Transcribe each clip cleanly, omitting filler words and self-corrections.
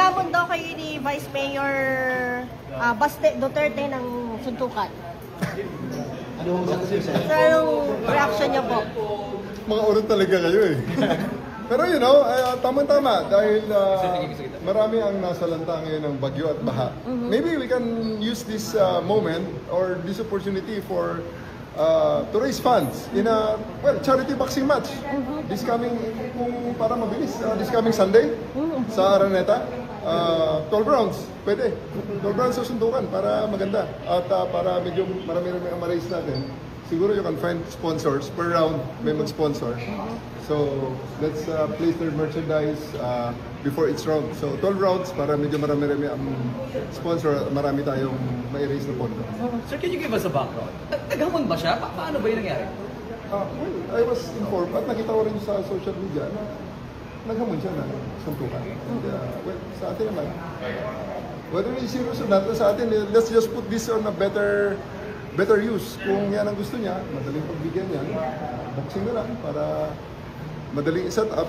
Hinamon daw kayo ni Vice Mayor Baste Duterte ng suntukan. Anong reaction niya po? Mga urot talaga kayo eh. Pero you know, tama-tama dahil marami ang nasalanta ngayon ng bagyo at baha. Maybe we can use this moment or this opportunity for to raise funds in a charity boxing match. This coming, kung para mabilis, this coming Sunday sa Araneta. 12 rounds, pwede. 12 rounds sa sundukan para maganda. At para medyo marami-rami ang ma-raise natin. Siguro you can find sponsors. Per round, may mag-sponsor. So, let's place their merchandise before each round. So, 12 rounds para medyo marami-rami ang sponsor. Marami tayong ma-raise na pondo. Sir, can you give us a background? Naghamon ba siya? Paano ba yung nangyari? Well, I was informed at nakita ko rin sa social media na naghamon siya na suntukan. And, well, sa atin naman, whether it's serious or not, sa atin, let's just put this on a better use. Kung yan ang gusto niya, madaling pagbigyan yan, boxing na lang para madaling set up.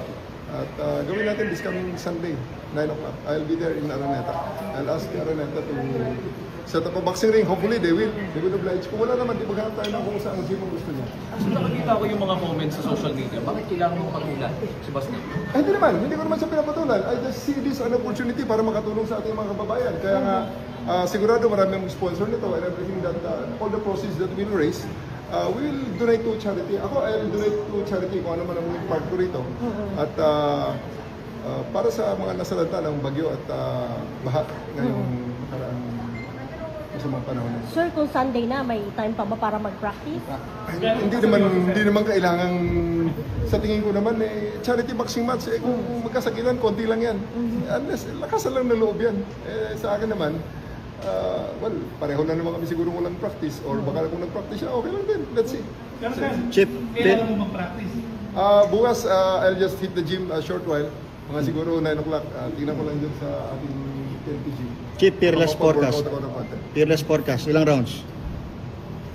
At gawin natin this coming Sunday, 9 o'clock. I'll be there in Araneta. I'll ask Araneta to set up a boxing ring. Hopefully, they will oblige. Kung wala naman, di maghanap tayo ng kung saan gym ang gusto niya. So nakikita ko yung mga comments sa social media. Bakit kailangan mong patulan si Baste? Hindi ko naman siya pinapatulan. I just see this an opportunity para makatulong sa ating mga kababayan. Kaya nga, sigurado marami mong sponsor nito and everything that, all the proceeds that we'll raise, we will donate to charity. Ako, I'll donate to charity kung ano man ang part ko rito. At para sa mga nasalanta ng bagyo at baha ngayong nakaraang masamang panahon. Sir, kung Sunday na, may time pa ba para mag-practice? Hindi naman kailangan, sa tingin ko naman, charity boxing match, kung magkasakitan, konti lang yan. Unless, lakasan lang ng loob yan. Sa akin naman, well, pareho na naman kami siguro walang practice or baka kung nag-practice siya, okay lang din. Let's see. Chip, kailangan mo mag-practice? Bukas, I'll just hit the gym a short while. Mga siguro 9 o'clock. Tingnan ko lang dyan sa ating TNT gym. Chip, fearless forecast. Fearless forecast. Ilang rounds?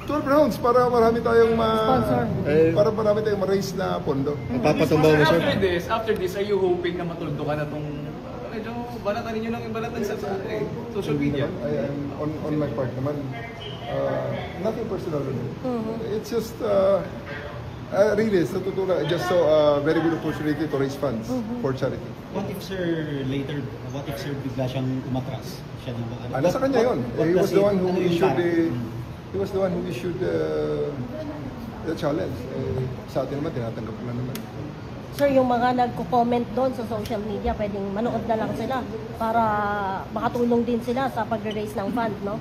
12 rounds para marami tayong Sponsor. para marami tayong ma-raise na pondo. Papatumbaw mo, sir? After this, are you hoping na matuldo ka na itong medyo balatan ninyo lang yung balatan sa social media? I am on my part naman. Nothing personal. It's just really, sa totoo lang, just so very good opportunity to raise funds for charity. What if sir bigla siyang umatras? Siya din ba? Nasa kanya yun. He was the one who issued the challenge. Sa atin naman, tinatanggap ko na naman. Sir, yung mga nagko-comment doon sa social media, pwedeng manood na lang sila para makatulong din sila sa pag-raise ng fund, no?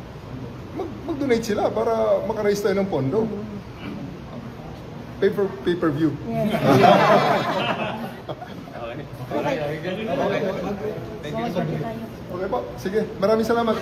Mag-donate sila para maka-raise tayo ng pondo. Pay-per-view. Yes. Okay. Thank you. Okay po. Sige. Maraming salamat.